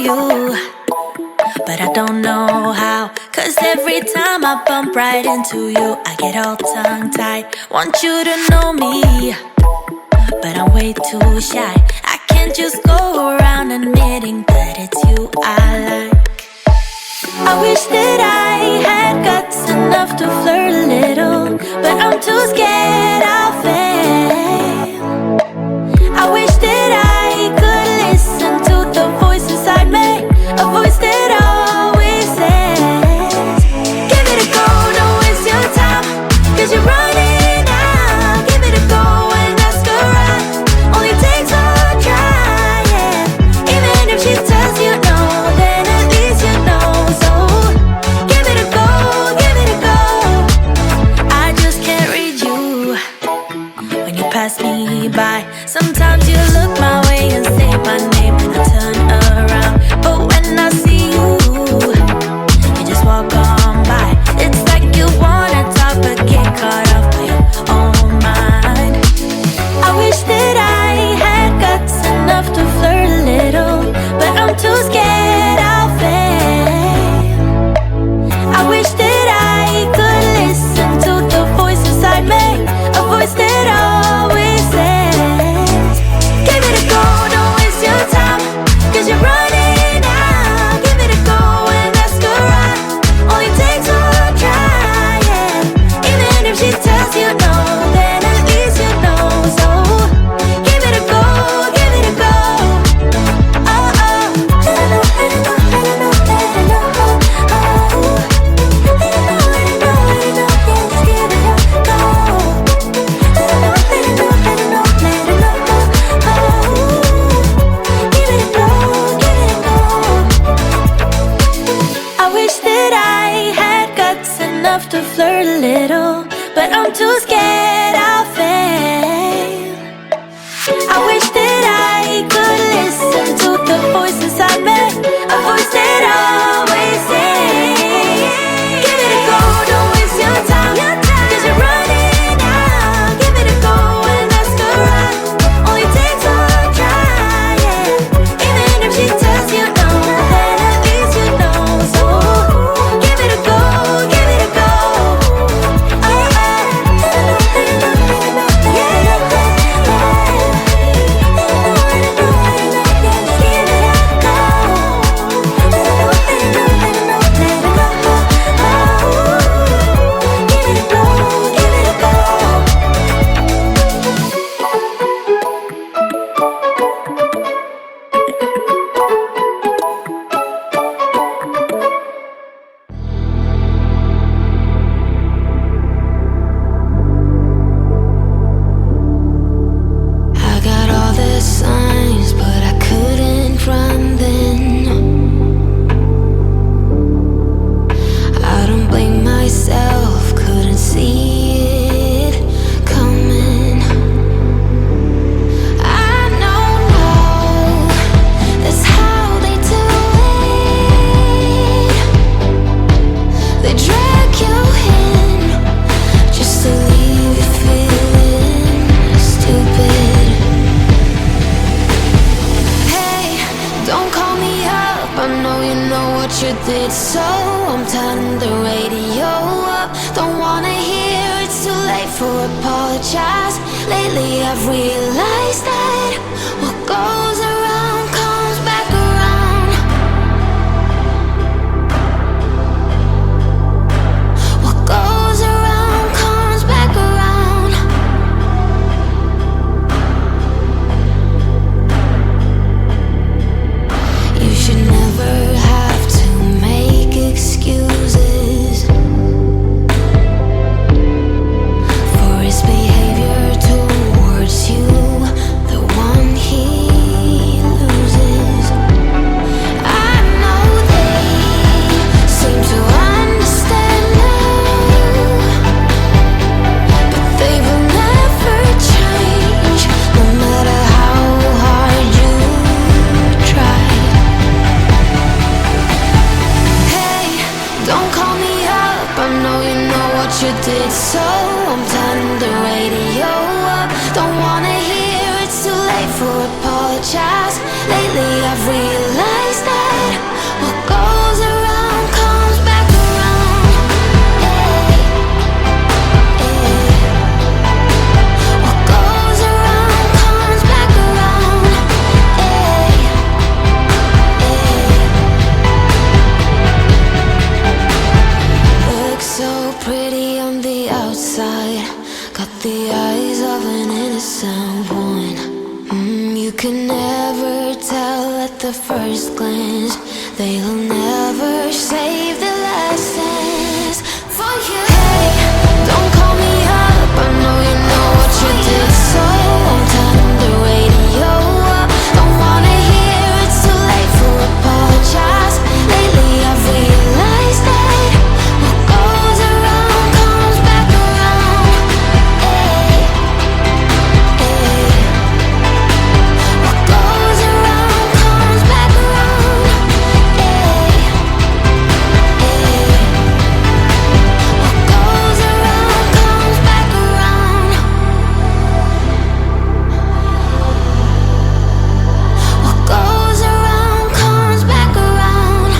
you, but I don't know how. Cause every time I bump right into you, I get all tongue-tied. Want you to know me, but I'm way too shy. I can't just go around admitting that it's you I like. I wish that I had guts enough to flirt a little, but I'm too scared I'll fail. I wish that I could listen to the voice inside me, a voice that always says, give it a go, don't waste your time, cause you're running out. Give it a go and ask her out, only takes a try, yeah. Even if she tells you no, then at least you know. So give it a go, give it a go. I just can't read you when you pass me by. Sometimes you look my way and say my name and I turn around, but when I see you, you just walk on by. It's like you wanna talk but get caught up by your own mind. I wish that I had guts enough to flirt a little, but I'm too scared I'll fail. I wish that I could listen to the voice inside me, a voice that always says, give it a go, don't waste your time, cause you're running out. Give it a go and ask her out, only takes a try, yeah. Even if she tells you no, then at least you know. So give it a go, give it a go. Oh, oh. Let her know, let her know, let her know, let her know. Oh, let her know, let her know, let her know. Yeah, just give it a go. Let her know, let her know, let her know, let her know. Oh, give it a go, give it a go. I wish that I had guts enough to flirt a little, but I'm too scared I'll fail. I wish that I could listen to the voice inside me, a voice that always says, give it a go, don't waste your time, cause you're running out. Give it a go and ask her out, only takes a try, yeah. Even if she tells you no, then at least you know. So give it a go, give it a go. Oh, oh. Let her know, let her know, let her know, yeah. I got all the signs, but I couldn't run then. I don't blame myself, couldn't see it coming. I know now, that's how they do it. They drag you in just to leave you feeling stupid. Hey, don't call me up, I know you know what you did, so I'm turning the radio up. Don't wanna hear it's too late for apologize. Lately I've realized that what goes around comes back around. What goes around comes back around. You should never have to make excuses for his behavior towards you, the one he loses. I know they seem to understand now, but they will never change, no matter how hard you try. Hey, don't call me up, I know you know what you did, so I'm turning the radio up. Don't wanna hear it's too late for apologize. Lately I've realized that never tell at the first glance. They'll never save the lessons for you. Hey, don't call me up, I know you know what you did. So turn the radio up. Don't wanna hear it's too late for apologize. Lately I've realized that what goes around comes back around. Hey, hey. What goes around comes back around. Hey, hey. What goes around comes back around. What goes around comes back around.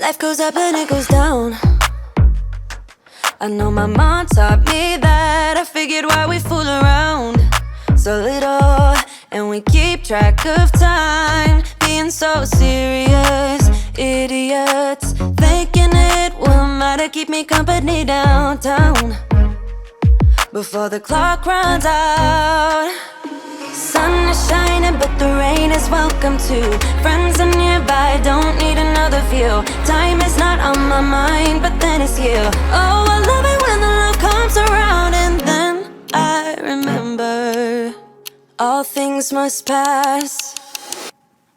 Life goes up and it goes down. I know my mom taught me that. I figured why we fool around so little, and we keep track of time, being so serious, idiots, thinking it will matter, keep me company downtown before the clock runs out. Sun is shining but the rain is welcome too. Friends are nearby, don't need another view. Time is not on my mind, but then it's you. Oh, I love it when the love comes around. And then I remember all things must pass,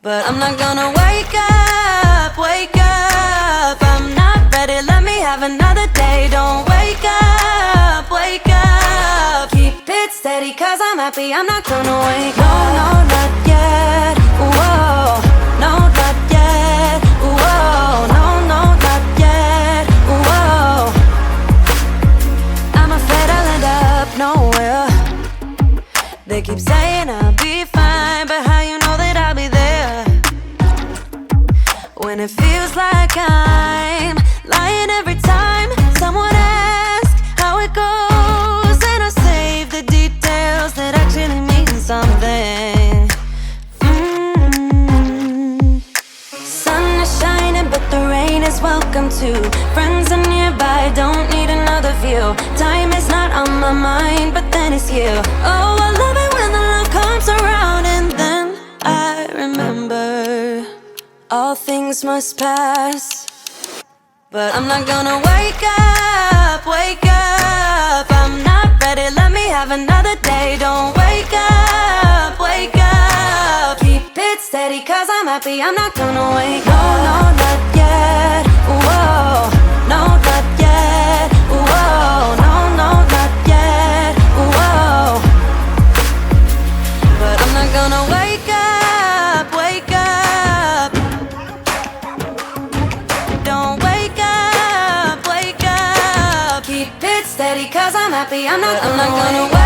but I'm not gonna wake up, wake up. I'm not ready, let me have another day. Don't wake up, wake up. Keep it steady cause I'm happy, I'm not gonna wake up. No, no, not yet, whoa. No, not yet, whoa. No, no, not yet, whoa. I'm afraid I'll end up nowhere. They keep saying I'll be fine, but how you know when it feels like I'm lying every time someone asks how it goes, and I save the details that actually mean something. Sun is shining, but the rain is welcome too. Friends are nearby, don't need another view. Time is not on my mind, but then it's you. Oh, I love it when the love comes around, and then I remember all things must pass. But I'm not gonna wake up, wake up. I'm not ready, let me have another day. Don't wake up, wake up. Keep it steady, cause I'm happy, I'm not gonna wake up. No, no, not yet, whoa. No, not yet, whoa. No, no, not yet, whoa. But I'm not gonna wake up, wake up. Don't wake up, wake up. Keep it steady, cause I'm happy, I'm not gonna wake up.